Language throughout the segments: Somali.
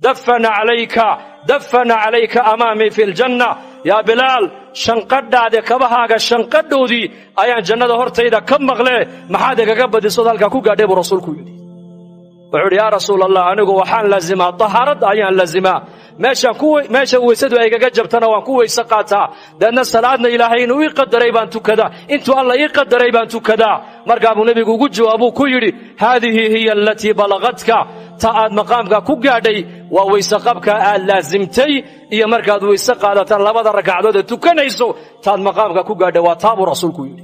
دفن عليك أمامي في الجنة يا بلال شنقداده كبهاغا شنقدودي أيان جنة هرتيدا كم مغلي محادك قبض صدالك كو قادي برسولكو يدي وعود يا رسول الله أنيقو وحان لازمها طهارد أيان لازمها meesha weysadu ay gaga jabtana waan ku weysa qaataa dadna salaadna ilaahay inuu ii qadaray baan tukadaa intuu alla ii qadaray baan tukadaa markaa buu nabigu ugu jawaabuu ku yidhi haadihi hiya allatii balagatka ta aad maqaamka ku gaadhay waa weyse qabka aad laazimtay iyo markaad weyse qaadataan labada ragcadood ee tukanayso taad maqaamka ku gaadhay waa taabuu rasuulku yidhi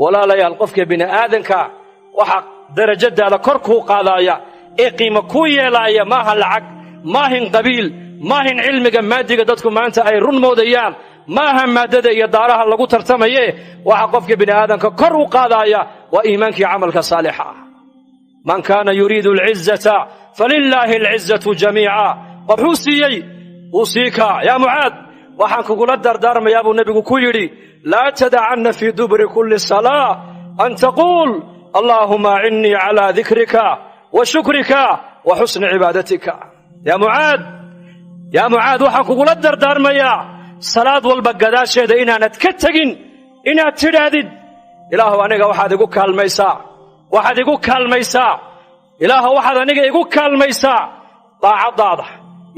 walaalayaal qofka bini aadanka waxa darajadaada kor kuu qaadaya ee qiimo ku yeelaya maaha lacag maahin qabiil maahin cilmiga maadiga dadku maanta ay run moodayaan maaha maadada iyo daaraha lagu tartamaye waxa qofka bini aadanka kor u qaadaya waa iimaankii camalka saalixa ah man kaana yuriidu al'izzata falillahi al'izzatu jamii'a qofusiyay usika ya muaad waxaan kugula dardaarmayaa buu nabigu ku yidhi laa tad'anna fi dubri kulli salah an taqul allahumma inni ala dhikrika wa shukrika wa husni ibadatika يا معاذ waxaan kugula dardaarmayaa salaad walba gadaasheeda inaanad ka tagin inaad tiraadid ilaahu aniga waxaad igu kaalmaysaa ilaahu waxaad aniga igu kaalmaysaa taacadaada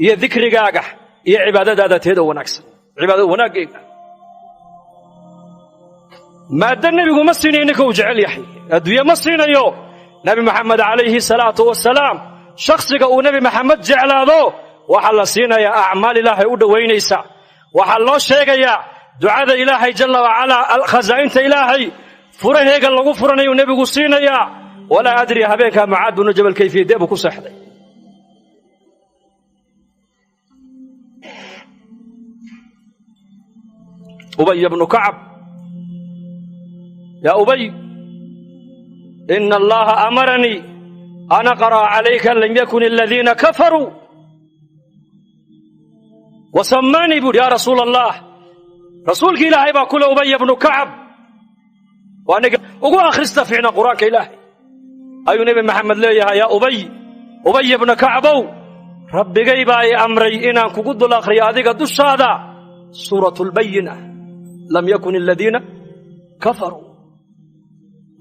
iyo dhikrigaaga iyo cibaadadaada teeda wanaagsan cibaadada wanaaggeeda maada nabigu ma siinayo ninka uu jecel yahay adduunye ma siinayo nabi maxamed calayhi salaatu wasalaam shakhsiga uu nabi maxamed jeclaado waxa la siinayaa acmaal ilaahay u dhaweynaysa waxa loo sheegayaa ducada ilaahay jalla wa ala khazaa'inta ilaahay furaheega lagu furanayo nabigu siinayaa wala adri habeenka Muaad bin Jabal kayfiyada buu ku saxday Ubay ibn Ka'b ya Ubay inna Allah amarani أنا قرأ عليك لم يكن الذين كفروا وسماني بود يا رسول الله رسولك إلهي باكل أبي بن كعب وأنا أقول أخرست فينا قرآنك إلهي أي نبي محمد ليها يا أبي بن كعب ربي قيباي أمري إنا كقد الآخر يا ذيك الدش هذا سورة البينة لم يكن الذين كفروا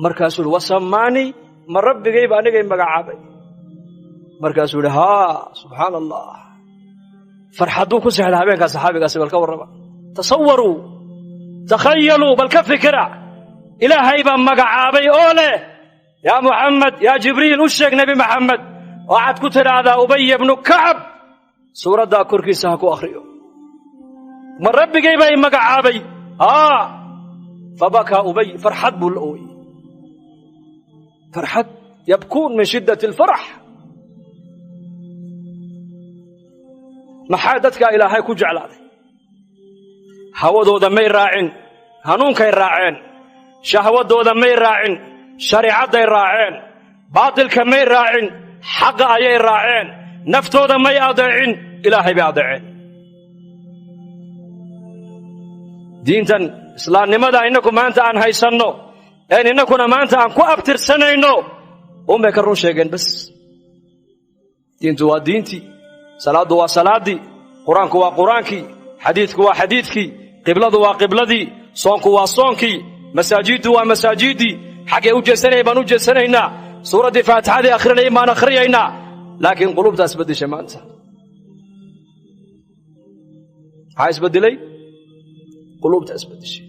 مركز وسماني ما ربي جايب أنا جاي مقعبي مركز ولا ها سبحان الله فرحتوكم سهلها بينك صحابي قاسم الكور تصوروا تخيلوا بالكفكرة إلهي بان مقعبي أوله يا محمد يا جبريل وشك نبي محمد وعد كتر هذا أبي بن كعب سورة دا كركي سهكو أخريو ما ربي جايب أي مقعبي فبكى أبي فرحت بالأوي فرحت يبكون من شدة الفرح محادتك إلهي كجعل هذا هودو دمي راعين هنونك راعين شهودو دمي راعين شريعة راعين باطل كمي راعين حق أي راعين نفتو دمي أضعين إلهي بأضعين دينتن إسلام لماذا إنكم أنت عن هيسنو إنكم ما أنت عن كو أبتر سنينو بكرون شيئين بس دينتو ودينتي صلاة وصلاتي قرآنك وقرآنكي حديثك وحديثكي قبلة وقبلتي صونك وصونكي مساجد ومساجدي حقي وجسني بنو جسنينا سورة فاتحة آخرنا إيمان آخرينا لكن قلوب تسبد شمانتا عايز بدلي قلوب تسبد شيء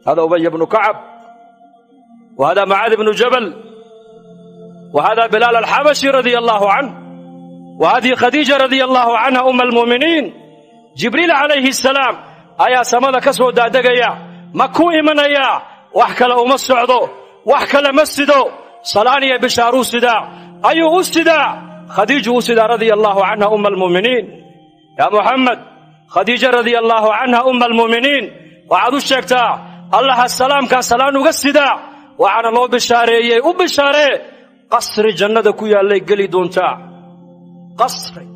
هذا أبي بن كعب وهذا معاذ بن جبل وهذا بلال الحبشي رضي الله عنه وهذه خديجة رضي الله عنها أم المؤمنين جبريل عليه السلام أيا سماذا كسو دادقيا مكو إمنيا وحكى لأم السعودو وحكى لمسدو صلاني بشارو سدا أيو أسدا خديجة أسدا رضي الله عنها أم المؤمنين يا محمد خديجة رضي الله عنها أم المؤمنين وعدو الشكتا الله السلام كان سلام وقسدا وعنا الله بشاري وبشاري قصر جنة كويا اللي قلي دونتا قصري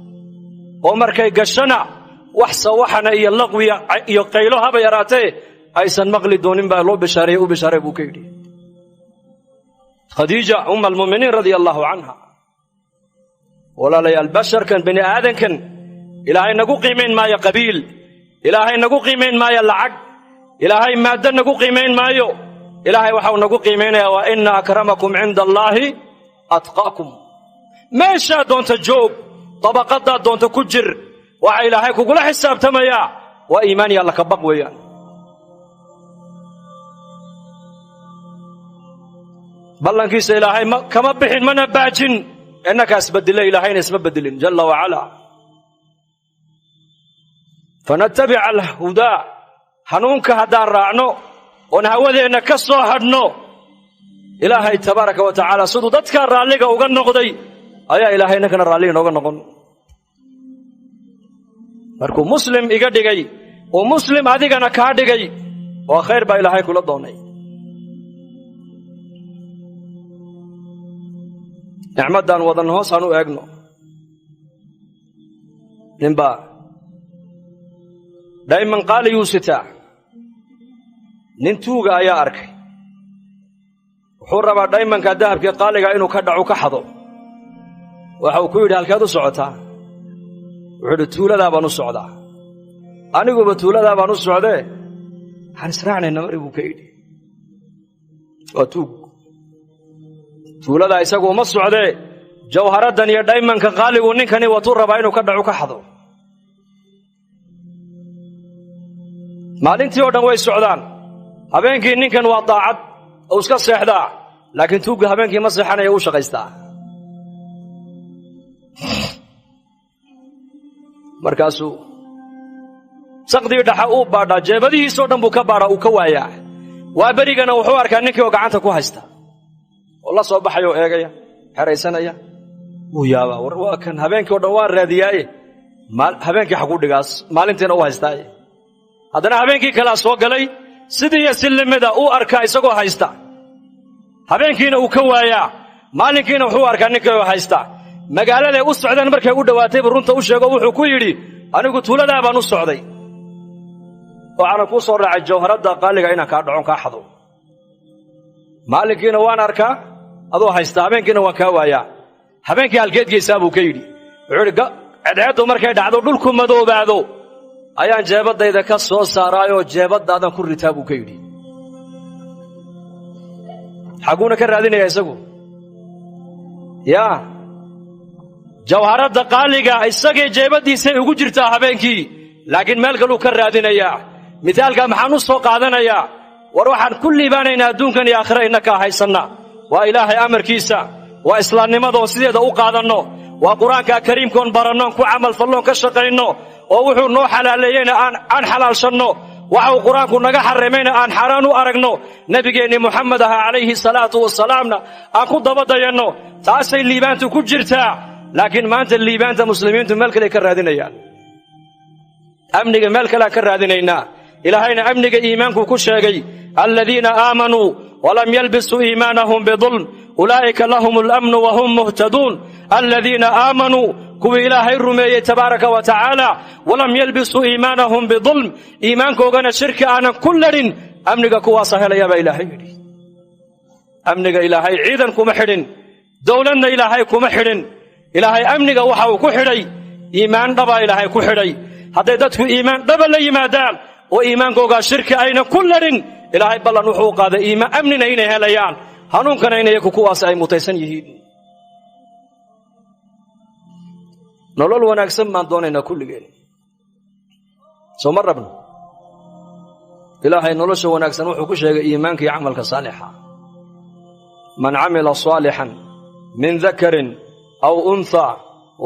ومركي قشنا وحسا وحنا إيا اللغوي يقيلوها بيراتي أيسان مغلي دونين بالله بشاري وبشاري بوكيدي خديجة أم المؤمنين رضي الله عنها ولا لي البشر كان بني آدم كان إلهي نقو قيمين ما يقبيل إلهي نقو قيمين ما يلعق إلهي ما دن نقو قيمين ما يو إلهي وحاو نقو قيمين وإن أكرمكم عند الله أتقاكم ما شاء دون تجوب طبقات دون تكجر وعي إلهي كقول حساب تميا وإيماني الله كبق ويان بلن كيس إلهي كما بحين من باجن إنك أسبدل إلهين اسبدل جل وعلا فنتبع الهدى حنونك هدان رعنو ونهوذي إنك الصوحدنو إلهي تبارك وتعالى صدودتك الراليق وغن نقضي أيا إلهي إنك الراليق وغن نقضي markuu muslim iga dhigay oo muslim adigana ka dhigay waa khayr ba ilaahay kula doonay nicmadan wadan hoos aanu eegno nimba dayman qaali yusita nin tuuga ayaa arkay wuxuu rabaa daymanka dahabka qaaliga inuu ka dhaco ka xado waxa uu ku yiri halkaad u socotaa wuxuu tuulada baan u socdaa aniguba tuulada baan u socday han israacnayna marigu ka yidhi waa tuulada isagu ma socday jawharadan iyo daymanka qaaligu ninkani watuu rabaa inuu ka dhaco ka xado maalintii oo dhan way socdaan habeenkii ninkan waa daacad oo iska seexdaa laakiin tuuga habeenkii ma seexanayo uu shaqaystaa markaasuu saqdii dhaxa uu baadhaa jeebadihiisoo dhan buu ka baadhaa uu ka waayaa waa berigana wuxuu arkaa ninkii oo gacanta ku haysta oo la soo baxaya oo eegaya xeraysanaya wuu yaabaa war waa kan habeenkii oo dhan waa raadiyaaye habeenkii xaguu dhigaas maalintiina u haystaaye haddana habeenkii kalaa soo galay sidii iyo si limida uu arkaa isagoo haysta habeenkiina uu ka waayaa maalinkiina wuxuu arkaa ninkii oo haysta magaaladay u socdaan markay u dhawaatay runta u sheego wuxuu ku yidhi anigu tuuladaa baan u socday waxaana kuu soo raacay jawharadda qaaliga inaan kaa dhacon kaa xado maalinkiina waan arkaa adoo haysta habeenkiina waan kaa waayaa habeenkii halkeedgeysaa buu ka yidhi wuxuu yidhi cadceeddu markay dhacdo dhulku madoobaado ayaan jeebadayda ka soo saaraayoo jeebadaadan ku ritaa buu ka yidhi xaguuna ka raadinaya isagu yaa jawharadda qaaliga isagay jeebadiisay ugu jirtaa habeenkii laakiin meel kaluu ka raadinayaa mithaalka maxaan u soo qaadanayaa war waxaan ku liibaanaynaa adduunkan iyo aakhira innaka haysanna waa ilaahay amarkiisa waa islaamnimadoon sideeda u qaadanno waa qur-aanka kariimkoon barannoon ku camal falloon ka shaqayno oo wuxuu noo xalaaleeyeyna aan xalaalshanno waxa uu qur-aanku naga xarrimayna aan xaaraan u aragno nebigeenni muxamed aha calayhi salaatu wasalaamna aan ku dabadayanno taasay liibaantu ku jirtaa laakiin maanta liibaanta muslimiintu meel kale ka raadinayaan amniga meel kale ka raadinaynaa ilaahayna amniga iimaanku ku sheegay alladhiina aamanuu walam yalbisuu iimaanahum bidulm ulaa'ika lahumul amnu wa hum muhtaduun alladhiina aamanuu kuwii ilaahay rumeeyey tabaaraka wa tacaala walam yalbisuu iimaanahum bidulm iimaankoogana shirki aanan ku ladhin amniga kuwaasa helaya baa ilaahay yidhi amniga ilaahay ciidan kuma xidhin dowladna ilaahay kuma xidhin ilaahay amniga waxa uu ku xidhay iimaan dhaba ilaahay ku xidhay hadday dadku iimaan dhaba la yimaadaan oo iimaankoogaa shirki ayna ku ladhin ilaahay ballan wuxuu qaaday iimaan amnina inay helayaan hanuunkana in iyaku kuwaas ay mutaysan yihiin nolol wanaagsan baan doonaynaa kulligeen soo ma rabno ilaahay nolosha wanaagsan wuxuu ku sheegay iimaanka iyo camalka saalixa man camila saalixan min dakarin aw untha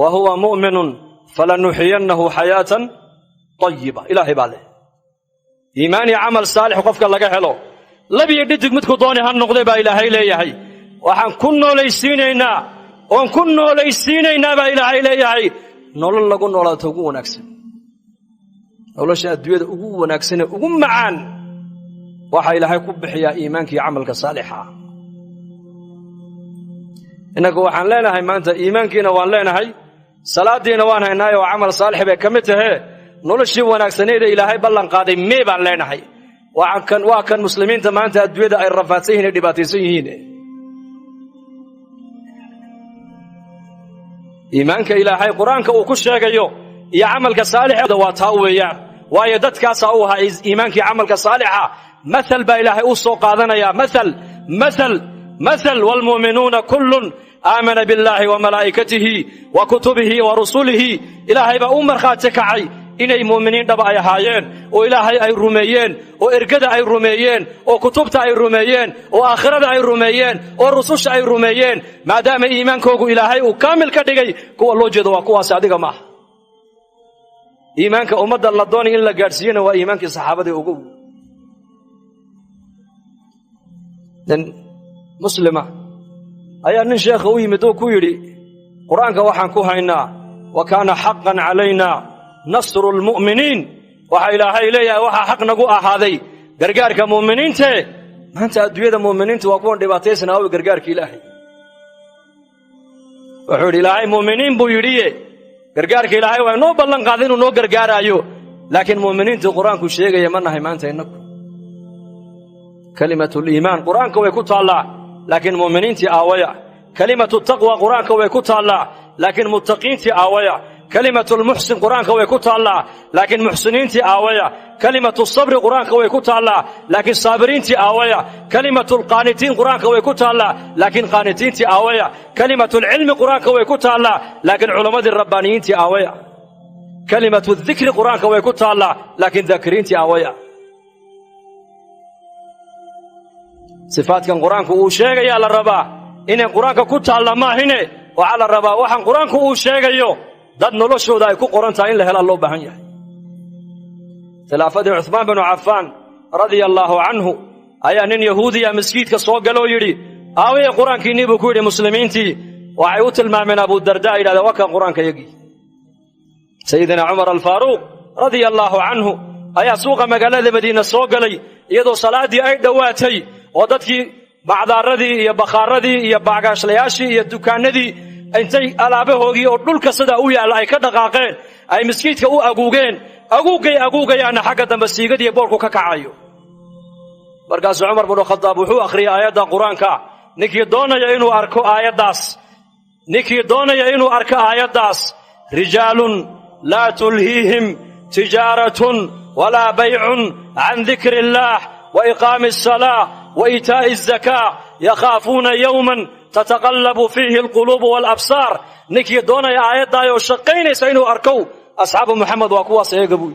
wa huwa mu'minun falanuxiyannahu xayaatan طayiba ilaahay baa leh iimaan iyo camal saalix qofka laga helo labiyo dhidig midku dooni ha noqday baa ilaahay leeyahay waxaan ku noolaysiinaynaa oon ku noolaysiinaynaa baa ilaahay leeyahay nolol lagu noolaato ugu wanaagsan nolosha adduunyada ugu wanaagsan ee ugu macaan waxa ilaahay ku bixiyaa iimaanka iyo camalka saalixa inagu waxaan leenahay maanta iimaankiina waan leenahay salaadiina waan haynaa oo camal saalix bay ka mid tahay noloshii wanaagsaneeda ilaahay ballan qaaday mee baan leenahay waa kan muslimiinta maanta adduunyada ay rafaadsan yihiin dhibaataysan yihiin iimaanka ilaahay quraanka uu ku sheegayo iyo amalka saalixda waa taa weeyaan waayo dadkaas oo ahaa iimaankii amalka saalixa مثل با إلهي أوصو قادنا يا مثل والمؤمنون كل آمن بالله وملائكته وكتبه ورسله إلهي بأمر خاتك عي إني مؤمنين دبا أي هايين وإلهي أي رميين وإرقد أي رميين وكتبت أي رميين وآخرة أي رميين ورسوش أي رميين ما دام إيمانك إلهي وكامل كدقي كو الله جد وكو سعدك معه إيمانك أمد الله دوني إلا قارسين وإيمانك صحابة أقوم dan muslima ayaa nin sheekh u yimid oo ku yiri quraanka waxaan ku haynaa wa kana haqqan alayna nasrul mu'minin waxa ilaahay leeyahay waxa xaq nagu ahaaday gargaarka mu'miniinta maanta adduunyada mu'miniintu waa kuwan dhibaataysan oo gargaarka ilaahay wuxuu ilaahay mu'miniin buu yiri gargaarka ilaahay waa noo ballan qaaday inuu noo gargaarayo laakiin mu'miniintu quraanku sheegaya ma nahay maanta inagu كلمة الإيمان قرآن كوي كتالا لكن مؤمنين تي آوية كلمة التقوى قرآن كوي كتالا لكن متقين تي آوية كلمة المحسن قرآن كوي كتالا لكن محسنين تي آوية كلمة الصبر قرآن كوي كتالا لكن صابرين تي آوية كلمة القانتين قرآن كوي كتالا لكن قانتين تي آوية كلمة العلم قرآن كوي كتالا لكن علماء الربانيين تي آوية كلمة الذكر قرآن كوي كتالا لكن ذاكرين تي آوية صفات كان قرآنك وشيغا يا للربا إن قرآنك كتالا ما هنا وعلى الربا وحن قرآنك وشيغا يو داد نلوشو دا يكون قرآن تاين لهلا الله بهنيا ثلاثة عثمان بن عفان رضي الله عنه أيا نين يهودي يا مسكيت كسوق قالوا يري آوي قرآنك نيبو كوري مسلمين تي وعيوت الماء من أبو الدرداء إلى وكا قرآنك يجي سيدنا عمر الفاروق رضي الله عنه أيا سوق مقالة مدينة سوق لي يدو صلاة أي دواتي ودadkii bacdaaradii iyo bakharadii iyo baagaashlayaashii iyo dukaanadii intay alaabahoogii oo dhulka sida u yaala ay ka dhaqaaqeen ay miskiidka u aguugayaan xagga dambe siigadii boolku ka kacayo markaas Umar ibn Khattab wuxuu akhriyay aayada quraanka ninkii doonaya inuu arko aayadaas rijaalun la tulhihim tijaratun wala bay'un an dhikrillah wa iqamis salah وإيتاء الزكاة يخافون يوما تتقلب فيه القلوب والأبصار نكي دونا يا آيات دايو شقين سينو أركو أصحاب محمد وكوا سيقبوي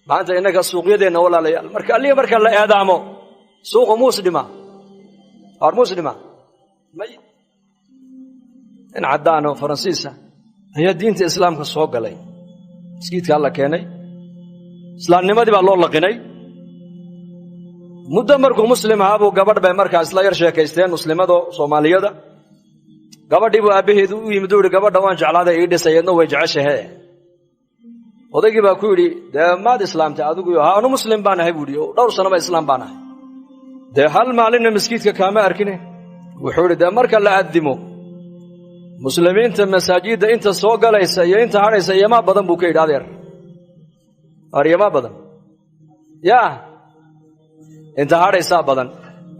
ما أنت إنك السوق يدينا ولا ليال مركا الله إعدامه سوق مسلمة أو مسلمة ميت إن عدانه فرنسيسة هي دينة الإسلام كالسوق لي سكيت كالله كيني إسلام نمدي بالله لقيني muddo markuu muslim ahaa buu gabadh bay markaa isla yar sheekaysteen muslimada Soomaaliyada gabadhii buu aabaheedu u yimid oo gabadha waan jeclaaday ii dhisayadna way jeceshahay odaygii baa ku yiri maad islaamta adigu anu muslim baan ahay buu dhowr sano ba islaam baan ahay hal maalin miskiidka kaama arkine wuxuu yiri marka la aadimo muslimiinta masaajida inta soo galaysa iyo inta haraysa yama badan buu ka yiraahdeer ariyama badan yaa inta haraysa badan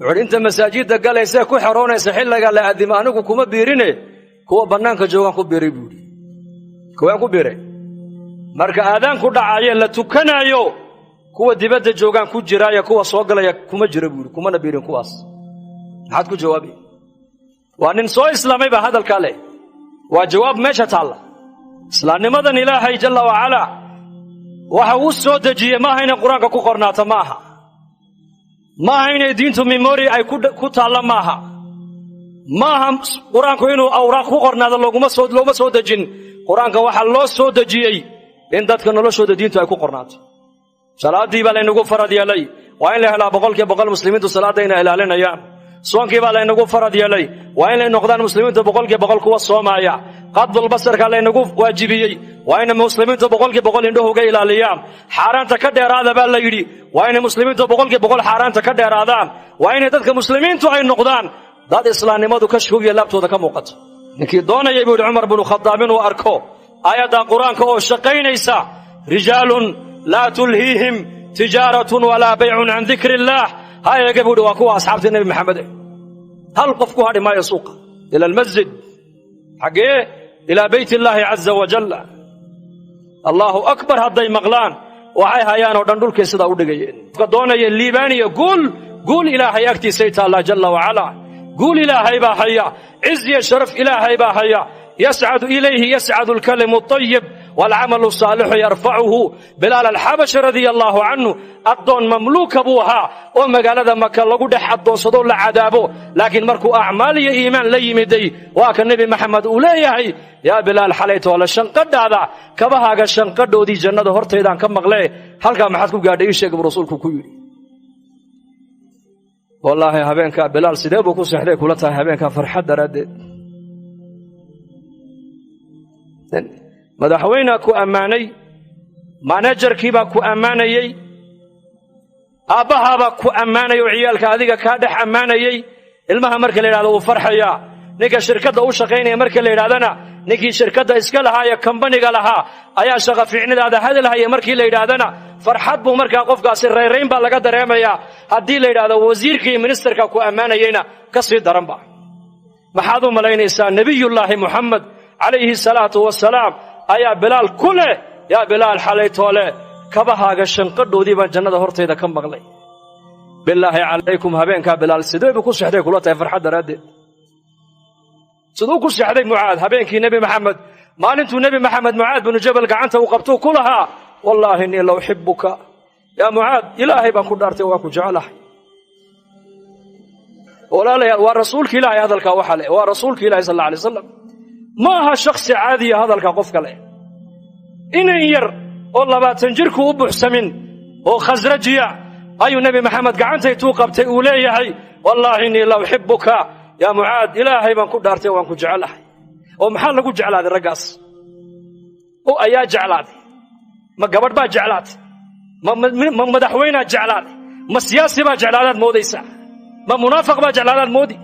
wuxuu inta masaajida galaysa ku xaroonaysa xilliga la aadimo anigu kuma biirine kuwa banaanka joogan ku biiray buu kuwa ku biiray marka aadaan ku dhacayo la tukanayo kuwa dibadda joogan ku jiraya kuwa soo galaya kuma jira buu kuma nabiirin kuwaas maxaad ku jawaabi waa nin soo islaamay ba hadalka leh waa jawaab meesha taala islaamnimadan ilaahay jalla wa ala waxa uu soo dajiyay ma hayna quraanka ku qornaata maaha ما هين دينتو ميموري أي كود الله ماها قرآن كوينو أوراق قرنا هذا لوما سود جن قرآن كواحد الله سود جيء إن دات كنا الله سود دينتو أي كود قرنات صلاة دي بالله نقول فرض يالي وين له لا بقول كبقول المسلمين تو صلاة دينا إلى علينا يا سوان كبالله نقول فرض يالي وين له نقدان المسلمين تو بقول كوا الصوم يا قد البصر كله نقول واجبي وين المسلمين تو بقول إنه هو جاي إلى اليوم حرام تكدر هذا بالله يري وين المسلمين تو بقول حرام تكدر هذا وين تذكر مسلمين تو عين نقدان ضد إسلام ما دو كشكو يلعب تو ذاك موقت نكيد دونا يقول عمر بن الخطاب وأركو آيات القرآن كو شقين إيسا رجال لا تلهيهم تجارة ولا بيع عن ذكر الله هاي يقول وكوا أصحاب النبي محمد هل قفكوا هذه ما يسوق إلى المسجد حقه ilaa bayt illaahi caza wajalla. allahu akbar hadday maqlaan waxay hayaan oo dhan dhulkay sidaa u dhigayeen. qofka doonaya liibaaniya guul ilaahay agtiisay taallaa jalla wacalaa. guul ilaahay baa haya, ciz iyo sharaf ilaahay baa haya. yascadu ilayhi yascadu alkalimu alطayib waalcamalu asaalixu yarfacuhu. bilaal alxabashi radia allaahu canhu addoon mamluuka buu ahaa oo magaalada maka lagu dhex addoonsado la cadaabo, laakiin markuu acmaal iyo iimaan la yimiday waa ka nebi maxamed uu leeyahay yaa bilaal xalaytoole shanqadhaada kabahaaga shanqadhoodii jannada hortaydaan ka maqlee halkaa maxaad ku gaadhay ii sheeg buu rasuulku ku yidhi. wallaahi habeenkaa bilaal sidee buu ku seexday kula tahay habeenkaa farxad daraaddeed. madaxweynea ku ammaanay, manajarkiibaa ku ammaanayey, aabbahaabaa ku ammaanay oo ciyaalka adiga kaa dhex ammaanayey. ilmaha marka la yidhahdo wuu farxayaa. ninka shirkadda u shaqaynaya marka la yidhahdana ninkii shirkadda iska lahaa ee kambaniga lahaa ayaa shaqa fiicnidaada hadalhaya markii la yidhaahdana farxad buu markaa qofkaasi rayrayn baa laga dareemayaa. haddii la yidhahdo wasiirka iyo ministerka ku ammaanayeyna ka sii daranba. maxaad u malaynaysaa nebiyullaahi muxamed calayhi salaatu wasalaam ayaa bilaal ku leh yaa bilaal xalaytoole kabahaaga shanqadhoodii baan jannada hortayda ka maqlay. bilaahi calaykum habeenkaa bilaal sidee buu ku sexday kula tahay farxad daraaddeed. siduu ku sexday mucaad habeenkii nebi maxamed maalintuu nebi maxamed mucaad binu jabal gacanta uu qabtuu ku lahaa wallaahi innii la uxibuka yaa mucaad, ilaahay baan ku dhaartay waa ku jecelahay. walaalayaal waa rasuulka ilaahay hadalkaa waxa leh, waa rasuulka ilahi sal alla alay wasalam. ma aha shakhsi caadiya hadalka qofka leh. inan yar oo 20 jirku u buuxsamin oo khasrajiya ayuu nebi maxamed gacantaytuu qabtay uu leeyahay wallaahi innii la uxibuka yaa mucaad, ilaahay baan ku dhaartay waan ku jecelahay. oo maxaa lagu jeclaaday raggaas? oo ayaa jeclaaday? ma gabadh baa jeclaatay? ma madaxweynaa jeclaaday? ma siyaasi baa jeclaadaad moodaysaa? ma munaafiq baa jeclaadaad moodi?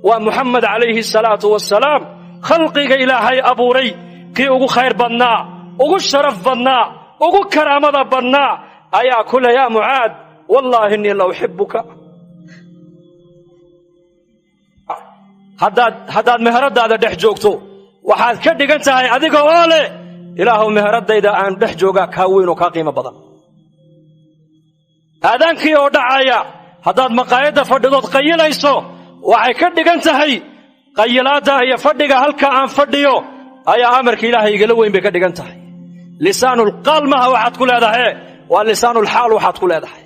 waa muxamed calayhi salaatu wassalaam, khalqiga ilaahay abuuray kii ugu khayr badnaa, ugu sharaf badnaa, ugu karaamada badnaa ayaa ku leh yaa mucaad wallaahi innii la uxibuka. haddaad meheradaada dhex joogto waxaad ka dhigan tahay adiga oo leh ilaahuw meheradayda aan dhex joogaa kaa weyn oo kaa qiimo badan. aadaankii oo dhacaya haddaad maqaayadda fadhidood qayilayso waxay ka dhigan tahay qayilaadda iyo fadhiga halka aan fadhiyo ayaa amarka ilaahay igala weyn bay ka dhigan tahay. lisaanulqaal maha waxaad ku leedahay, waa lisaanulxaal waxaad ku leedahay.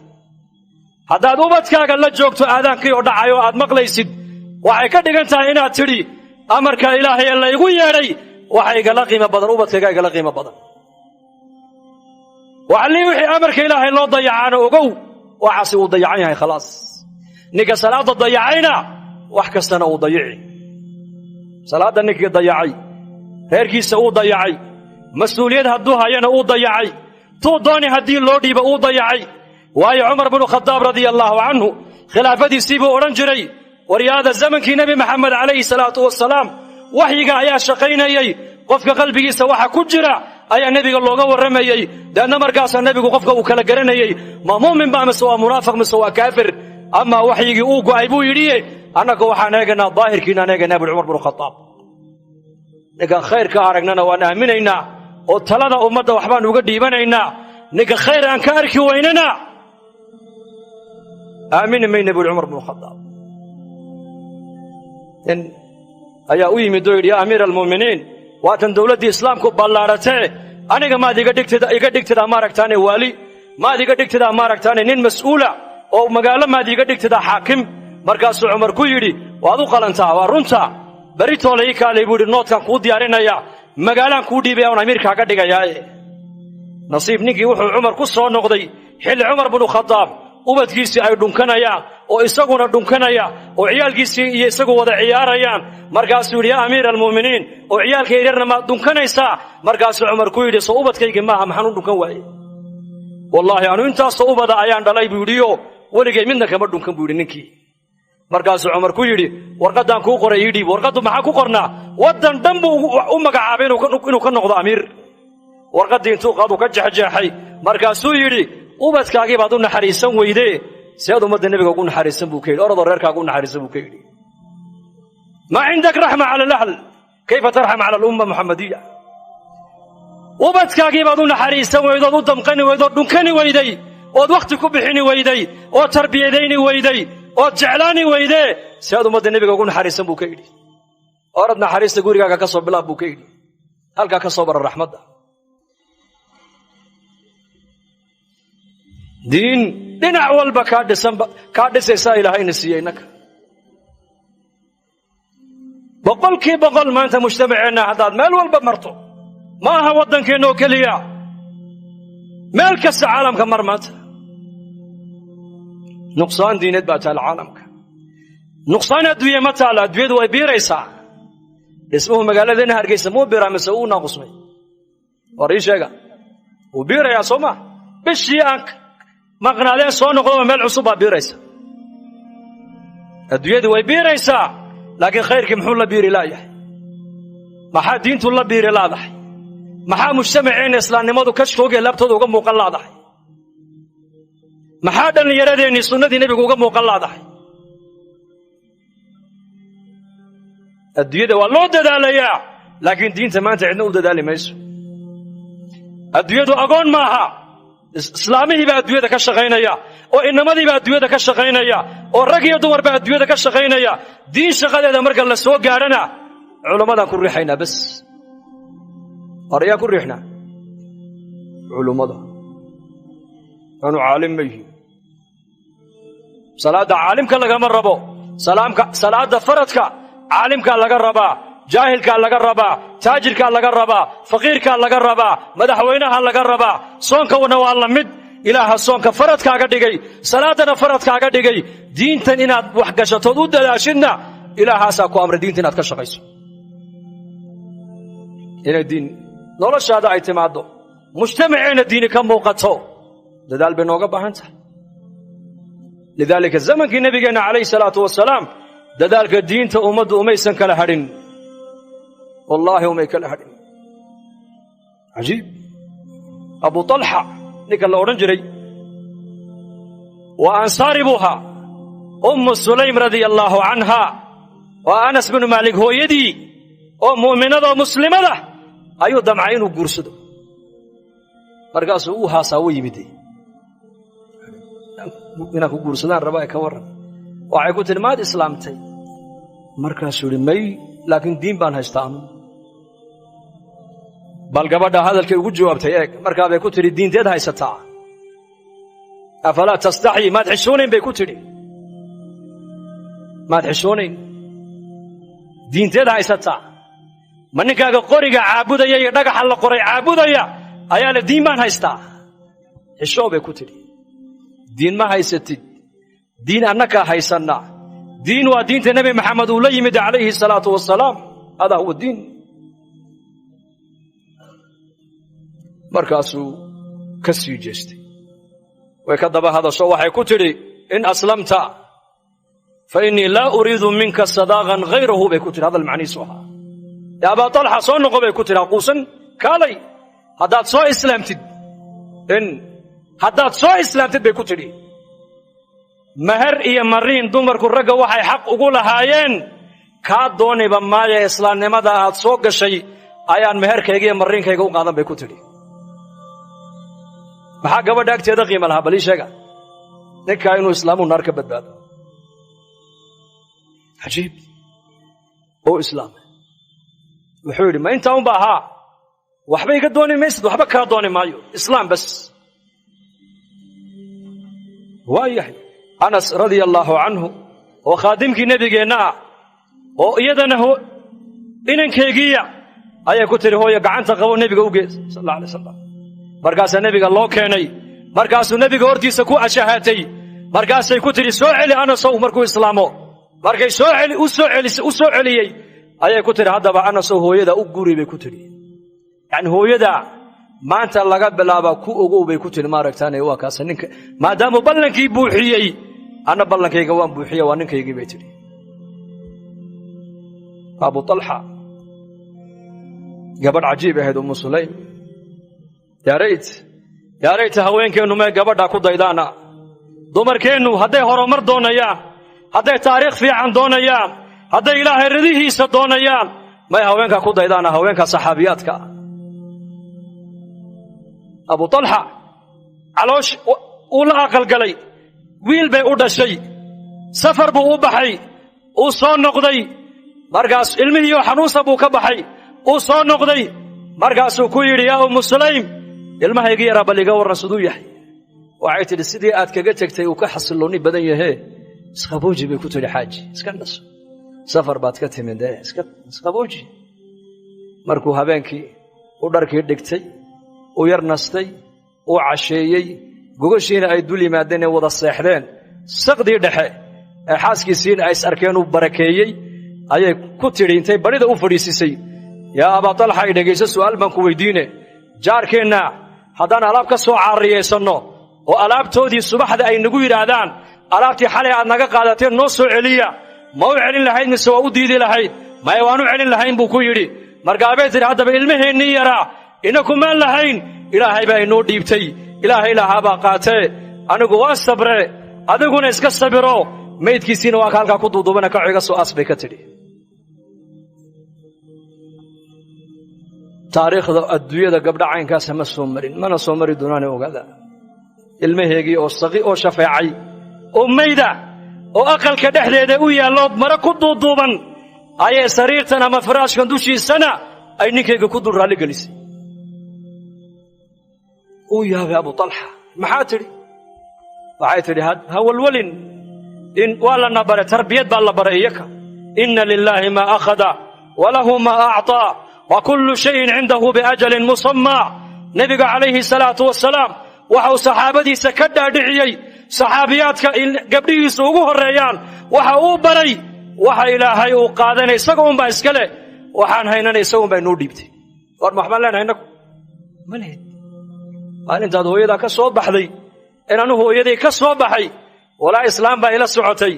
haddaad ubadkaaga la joogto aadaankii oo dhacay oo aad maqlaysid waxay ka dhigan tahay inaad tidhi amarka ilaahay ee laygu yeedhay waxa igala qiimo badan, ubadkayga igala qiimo badan. waxallii wixii amarka ilaahay loo dayacaana ogow waxaasi uu dayacan yahay khalaas. ninka salaadda dayacayna wax kastana uu dayici. salaadda ninkii dayacay reerkiisa uu dayacay, mas-uuliyad hadduu hayana uu dayacay, tuu dooni haddii loo dhiiba uu dayacay. waayo cumar binu khadaab radia allaahu canhu khilaafadiisii buu odhan jiray waryaada zamankii nebi maxamed calayhi salaatu wasalaam waxyiga ayaa shaqaynayey, qofka qalbigiisa waxa ku jira ayaa nebiga looga warramayey. deedna markaasaa nebigu qofka uu kala garanayey ma muumin baa mise waa munaafiq mise waa kaafir. amaa waxyigii uu go'ay buu yidhi annaga waxaan eegaynaa daahirkiinaan eegaynaa bui cumar binu khadaab. ninkan khayrka aragnana waan aaminaynaa oo talada ummadda waxbaan uga dhiibanaynaa. ninka khayr aan ka arki weynana aamini mayna bui cumar binu khadaab. ayaa u yimid oo yidhi yaa amiira almu'miniin waatan dawladdii islaamku ballaadhatee aniga maad iga dhigtidaa maaragtaane waali, maad iga dhigtidaa maaragtaane nin mas'uula oo magaalo maad iga dhigtidaa xaakim. markaasuu cumar ku yidhi waad u qalantaa, waa runta, beritoole ii kaalay buu yidhi noodkaan kuu diyaarinaya, magaalaan kuu dhiibaya un amiirkaaga dhigayaaye. nasiib ninkii wuxuu cumar ku soo noqday xilli cumar binu khadaab ubadkiisii ay dhunkanayaan oo isaguna dhunkanaya oo ciyaalkiisii iyo isagu wada ciyaarayaan. markaasuu yidhi yaa amiira almu'miniin oo ciyaalka yaryarna maad dhunkanaysaa? markaasuu cumar ku yidhi soo ubadkaygii maaha maxaan u dhunkan waaye? wallaahi anu intaasoo ubada ayaan dhalay buu yidhiyo weligay midna kama dhunkan buu yidhi ninkii. markaasuu cumar ku yidhi warqaddaan kuu qoray ii dhiib. warqaddu maxaa ku qornaa? waddan dhan buu u magacaabay inuu ka noqdo amiir. warqaddii intuu qaaduu ka jexjeexay markaasuu yidhi ubadkaagii baad u naxariisan weydee seed ummadda nebiga ugu naxariisan buu ka yidhi, orodoo reerkaaga u naxariisan buu ka yidhi. maa cindak raxma cala alahl, كيف ترحم على الأمة المحمدية وبدكاagii baad u naxariisan weydood u damqani weydood dhunkani weyday ood waqti ku bixini weyday oo tarbiyadayni weyday oo jeclaani weyday si aad ummadda nabiga ugu naxariisan buu ka yidhi orad naxariista gurigaaga ka soo bilaab buu ka yidhi halkaa ka soo bara raxmadda diin dhinac walba kaa dhisaysaa ilaahayna siiyey innaka boqolkiiba boqol maanta mujtamaceenna haddaad meel walba marto ma aha waddankeenna oo keliya meel kasta caalamka mar maanta nuqsaan diineed baa taala caalamka nuqsaan adduunye ma taala adduunyadu way biiraysaa dhismuhu magaaladeenna hargeysa muu biiraa mise uu naaqusmay war ii sheega wuu biirayaa soo maa bishii aan maqnaadeen soo noqdoba meel cusub baa biiraysa adduunyadu way biiraysaa laakiin khayrkii muxuu la biiri laayahay maxaa diintu la biiri laadahay maxaa mujtamaceenna islaamnimadu kashkoogee laabtooda uga muuqan laadahay maxaa dhallinyaradeenni sunnadii nebigu uga muuqan laadahay adduunyada waa loo dadaalayaa laakiin diinta maanta cidna u dadaali mayso adduunyadu agoon maaha islaamihii baa adduunyada ka shaqaynaya oo inamadii baa adduunyada ka shaqaynaya oo rag iyo dumar baa adduunyada ka shaqaynaya diin shaqadeeda marka la soo gaadhana culimmadaan ku riixaynaa bas hor ayaa ku riixnaa culummada aanu caalim ma yihiin salaadda caalimka lagama rabo salaadda faradka caalimkaa laga rabaa jaahilkaa laga rabaa taajirkaa laga rabaa faqiirkaa laga rabaa madaxweynaha laga rabaa soonkawana waa la mid ilaaha soonka faradkaaga dhigay salaadana faradkaaga dhigay diintan inaad wax gashatood u dadaashidna ilaahaasaa ku amray diinta inaad ka shaqayso inay diin noloshaada ay timaaddo mujtamaceenna diini ka muuqato dadaal bay nooga baahan tahay lidaalika zamankii nebigeenna calayhi salaatu wasalaam dadaalka diinta ummaddu umaysan kala hadhin wallaahi umay kala hadhin cajiib abu talxa ninka la odhan jiray waa ansaari buu ahaa ummu sulaym radia allaahu canha waa anas binu maalik hooyadii oo mu'minadoo muslimada ayuu damcay inuu guursado markaasuu uu haasaa u yimide inaan ku guursadaan rabaa ka warran waxay ku tidhi maad islaamtay markaasuu yidhi may laakiin diin baan haystaa anu bal gabadha hadalkay ugu jawaabtay eeg markaa bay ku tidhi diinteed haysataa afalaa tastaxyi maad xishoonayn bay ku tidhi maad xishoonayn diinteed haysataa ma ninkaaga qoriga caabudaya iyo dhagaxa la qoray caabudaya ayaa le diin baan haystaa xishoo bay ku tidhi diin ma haysatid diin annakaa haysanna diin waa diinta nebi maxamed uu la yimid calayhi salaatu wasalaam hadaa huwa diin markaasuu ka sii jeestay way ka daba hadasho waxay ku tidhi in aslamta fa innii laa uriidu minka sadaaqan hayrahu bay ku tidhi hadal macnihiisu ahaa yaa abaa talxa soo noqo bay ku tidhi haquusan kaalay haddaad soo islaamtid bay ku tidhi mahar iyo mariin dumarku ragga waxay xaq ugu lahaayeen kaa dooniba maaya islaamnimada aad soo gashay ayaan meherkayga iyo mariinkayga u qaadan bay ku tidhi maxaa gabadha agteeda qiima lahaa bal ii sheega ninkaa inuu islaamu naar ka badbaado cajiib oo islaamay wuxuu yidhi ma intaa unba ahaa waxba iga dooni maysid waxba kaa dooni maayo islaam bas waa yahay anas radia allaahu canhu oo khaadimkii nebigeenna ah oo iyadana inankeygiiya ayay ku tidhi hooyo gacanta qabo nebiga u gees sal alla alay wasalam markaasaa nebiga loo keenay markaasuu nebiga hortiisa ku ashahaatay markaasay ku tidhi soo celi anasow markuu islaamo markay u soo celiyey ayay ku tidhi haddaba anasow hooyada u guri bay ku tidhi yacni hooyada maanta laga bilaaba ku ogow bay ku tidhi maaragtaane waa kaasa ninka maadaamuu ballankii buuxiyey anna ballankayga waan buuxiya waa ninkaygii bay tidhi abu talxa gabadh cajiib ahayd ummu sulaym yaa rayta haweenkeennu may gabadhaa ku daydaana dumarkeennu hadday horumar doonayaan hadday taariikh fiican doonayaan hadday ilaahay ridihiisa doonayaan may haweenka ku daydaana haweenka saxaabiyaadka Abu Talha caloosh uu la aqal galay wiil bay u dhashay safar buu u baxay uu soo noqday markaas ilmihiiyo xanuunsan buu ka baxay uu soo noqday markaasuu ku yidhi yaa Ummu Sulaym ilmahayga yara baliga waran siduu yahay waxay tidhi sidii aad kaga tagtay uu ka xasilooni badan yahay isqabooji bay ku tidhi xaaji iska naso safar baad ka timid isqabooji markuu habeenkii u dharkii dhigtay u yar nastay u casheeyey gogashiina ay dul yimaadeen ee wada seexdeen saqdii dhexe ee xaaskiisiina ay is arkeen u barakeeyey ayay ku tidhi intay barida u fadhiisisay yaa Abaa Talha ay dhegayso su'aal baan ku weydiine jaarkeenna haddaan alaab ka soo caariyeysanno oo alaabtoodii subaxda ay nagu yidhaahdaan alaabtii xalay aad naga qaadateen noo soo celiya ma u celin lahayd mise waa u diidi lahayd maya waan u celin lahayn buu ku yidhi markaabay tidhi haddaba ilmaheennii yaraa inakumaan lahayn ilaahay baa inoo dhiibtay ilaahay lahaabaa qaatee anigu waa sabre adiguna iska sabiro maydkiisiina waa ka halkaa ku duuduubana ka iga soo aas bay ka tidhi taariikhda adduunyada gabdha caynkaasa ma soo marin mana soo mari doonaane ogaada ilmaheegii oo shafeecay oo mayda oo aqalka dhexdeeda u yaallood mara ku duuduuban ayay sariirtan ama firaashkan dushiisana ay ninkayga ku dul raalli gelisay uu yaabay Abu Talha maxaa tidhi waxay tidhi ha walwalin in waa lana bare tarbiyad baa la baray iyaka inna lilaahi maa akhada walahu maa acطaa wa kullu shayin cindahu biajalin musammaa nebiga calayhi salaatu wasalaam waxau saxaabadiisa ka dhaadhiciyey saxaabiyaadka gabdhihiisa ugu horreeyaan waxa uu baray waxa ilaahay uu qaadanay isaga unbaa iska leh waxaan haynanay isaga unbaa inoo dhiibtay war ma waxbaan leenahay innagu ma lehid maalintaad hooyadaa ka soo baxday in anu hooyaday ka soo baxay walaa islaam baa ila socotay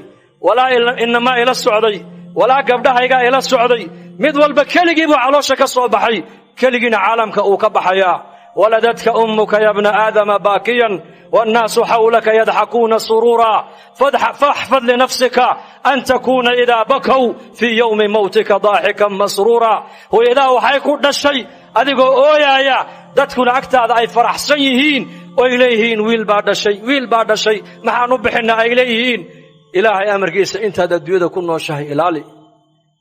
walaa inamaa ila socday walaa gabdhahaygaa ila socday mid walba keligii buu caloosha ka soo baxay keligiina caalamka uu ka baxayaa ولدتك أمك يا ابن آدم باكيا والناس حولك يضحكون سرورا فاحفظ لنفسك أن تكون إذا بكوا في يوم موتك ضاحكا مسرورا وإذا وحيكون الشيء أذيقوا أويايا دتكون أكتاد أي فرح سيهين وإليهين ويل بعد شيء محا نبحنا إليهين إلهي أمر قيس انت داديودا كنا شهي إلالي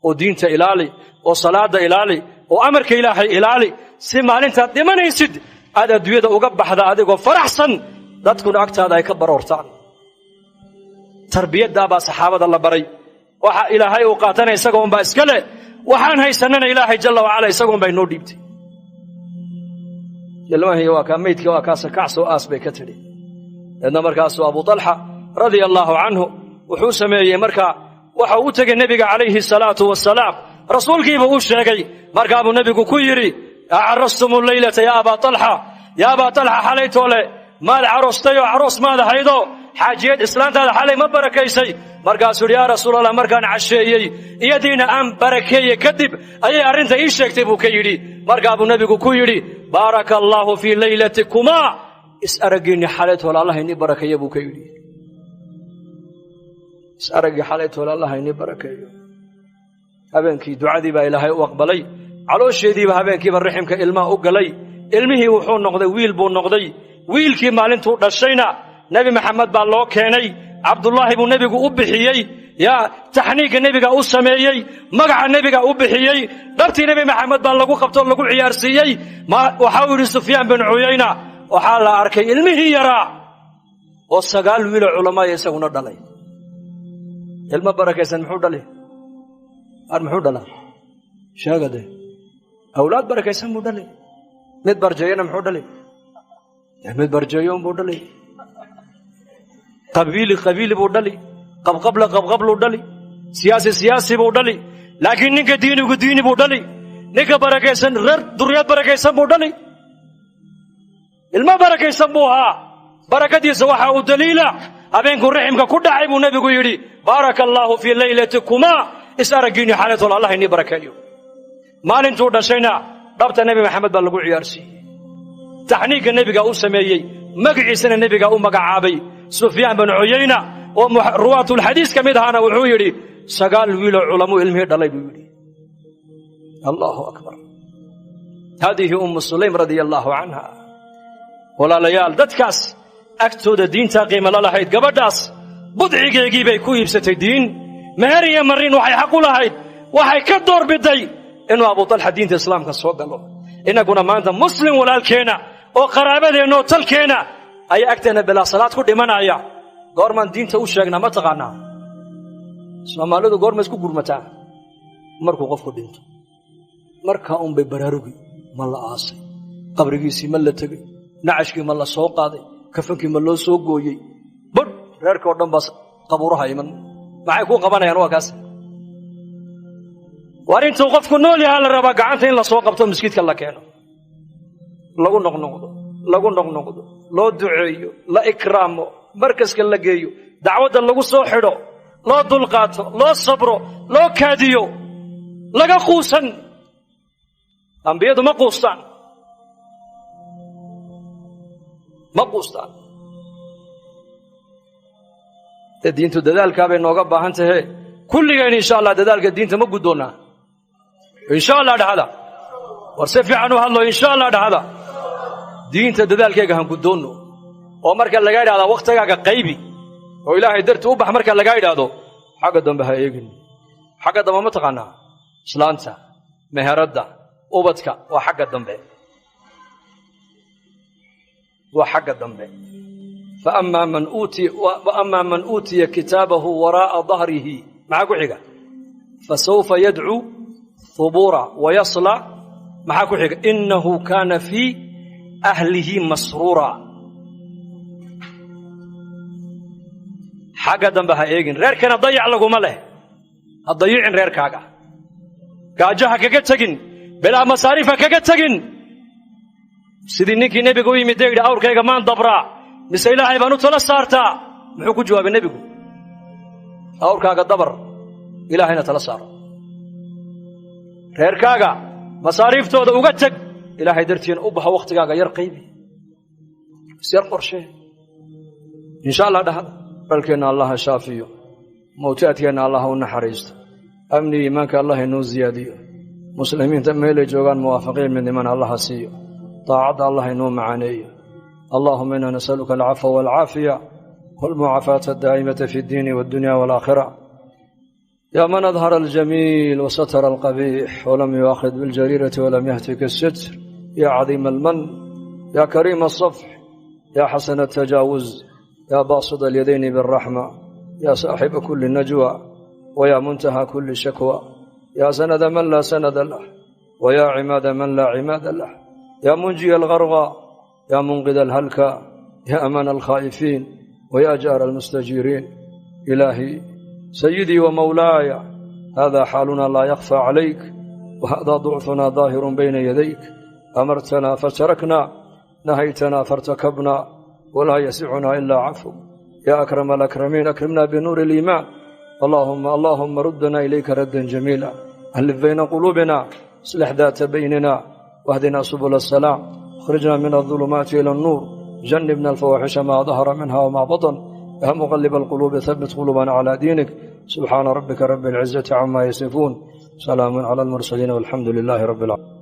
ودينت إلالي وصلاة إلالي وأمرك إلهي إلالي si maalintaad dhimanaysid aad adduunyada uga baxda adigoo faraxsan dadkuna agtaada ay ka baroortaan tarbiyaddaa baa saxaabada la baray waxa ilaahay uu qaatanay isagoon baa iska leh waxaan haysanana ilaahay jalla wacala isagoon baa inoo dhiibtay ilmahii waa kaa maydkii waa kaasa kacsoo aas bay ka tidhi eedna markaasuu Abu Talha radia allaahu canhu wuxuu sameeyey markaa waxa u tegey nebiga calayhi salaatu wasalaam rasuulkiibuu u sheegay markaabuu nebigu ku yidhi أعرستم الليلة يا أبا طلحة حليتو له ماذا عرستيو عروس ماذا هيدو حاجيات إسلام هذا حلي ما بركيسي مرقاسوا يا رسول الله مرقان عشيي يدينا أم بركي كذب أي أرنت إيش يكتبوا كيري مرقابوا نبي كيري بارك الله في ليلتكما اسأرقيني حليتو الله إني بركي أبو كيري اسأرقي حليتو الله إني بركي أبنكي دعادي با إلهي وأقبلي caloosheediiba habeenkiiba riximka ilmaha u galay ilmihii wuxuu noqday wiil buu noqday wiilkii maalintuu dhashayna nebi maxamed baa loo keenay cabdullaahi buu nebigu u bixiyey yaa taxniigga nebiga u sameeyey magaca nebiga u bixiyey dhartii nebi maxamed baa lagu qabtoo lagu ciyaarsiiyey waxau yidhi sufyaan bin cuyayna waxaa la arkay ilmihii yaraa oo 9 wiiloo culamaaya isaguna dhalay ilmo barakaysan muxuu dhalay muxuu dhalaa sheegade أولاد بركة يسموا دلي مد برجينا محو دلي مد برجيون بو دلي قبيل بو دلي قبل دلي سياسي بو دلي لكن نك ديني بو دلي نك بركة يسن غير دريات بركة يسموا دلي الماء بركة يسموها بركة يسوحها ودليلة أبينكم رحمك كل عيب ونبي يقولي بارك الله في ليلتكما اسأرقيني حالة الله إني بركة يوم maalintuu dhashayna dhabta nebi maxamed baa lagu ciyaarsiiyey taxniigga nebiga u sameeyey magaciisana nebiga u magacaabay sufyaan bin cuyayna oo ruwaatulxadiis ka mid ahaana wuxuu yidhi 9 wiiloo culamo ilmihii dhalay buu yidhi الله أكبر. هذه أم سليم رضي الله عنها. ولا ليال دتكاس أكتود الدين تقيم الله هيد قبضاس بدعي جيبي كويب ستدين مهرية مرين وحي حقوا لهيد وحي كدور بدي إنه أبو طلحة دين الإسلام كسوق له إن كنا ما أنت مسلم ولا الكينا وقرابة إنه تلكينا أي أكتنا بلا صلاة كل من أيا قرمان دين توشجنا ما تغنى اسمع مالو قرم اسكو قرمتا مركو قفكو دينتو مركا ببراروغي مالا آسي قبرغيسي مالا تغي نعشكي مالا سو قادي كفنكي مالا سو غويي بر reerka oo dhan bas qabuuraha iman maxay ku qabanayaan waa kaas warintu qofku nool yahay la raba gacanta in la soo qabto miskiidka la keeno lagu noqnoqdo loo duceeyo la ikraamo markaska la geeyo dacwada lagu soo xidho loo dulqaato loo sabro loo kaadiyo laga quusan ambiyadu ma quustaan diintu dadaalka bay nooga baahan tahay kulligeen insha Allah dadaalka diinta ma gudoona insha Allah dhaxada war si fiican u hadlo insha Allah dhaxada diinta dadaalkeega han gudoono oo marka laga yiraahdo waqtigaaga qaybi oo ilaahay dartii u bax marka laga yiraahdo xaga dambe ha eegin xaga dambe ma taqaana islaanta meherada ubadka waa xaga dambe فأما من أوتي كتابه وراء ظهره معك حقا فسوف يدعو ثبورا ويصلى معك حقا إنه كان في أهله مسرورا حقا دنبها إيجن رير كان ضيع لكم له الضيع رير كاغا كاجها كاكتغن بلا مصاريف كاكتغن سيدي نيكي نبي قوي مدير أور كاغا مان دبرا mise ilaahay baan u tala saartaa muxuu ku jawaabay nabigu awrkaaga dabar ilaahayna tala saaro reerkaaga masaariiftooda uga tag ilaahay dartiin u baxa waqtigaaga yar qaybi sir qorshe insha Allah dhaxal balkeena Allah shaafiyo mawtaadkeena Allah u naxariisto amni iimaanka Allah inoo ziyaadiyo muslimiinta meel ay joogan muwaafaqiin min iman Allah siiyo taacada Allah inoo macaaneeyo اللهم إنا نسألك العفو والعافية والمعافاة الدائمة في الدين والدنيا والآخرة يا من أظهر الجميل وستر القبيح ولم يؤاخذ بالجريرة ولم يهتك الستر يا عظيم المن يا كريم الصفح يا حسن التجاوز يا باسط اليدين بالرحمة يا صاحب كل نجوى ويا منتهى كل شكوى يا سند من لا سند له ويا عماد من لا عماد له يا منجي الغرغى يا منقذ الهلكى يا أمان الخائفين ويا جار المستجيرين إلهي سيدي ومولاي هذا حالنا لا يخفى عليك وهذا ضعفنا ظاهر بين يديك أمرتنا فتركنا نهيتنا فارتكبنا ولا يسعنا إلا عفو يا أكرم الأكرمين أكرمنا بنور الإيمان اللهم ردنا إليك ردا جميلا ألف بين قلوبنا اصلح ذات بيننا واهدنا سبل السلام اخرجنا من الظلمات إلى النور جنبنا الفواحش ما ظهر منها وما بطن يا مقلب القلوب ثبت قلوبنا على دينك سبحان ربك رب العزة عما يصفون سلام على المرسلين والحمد لله رب العالمين.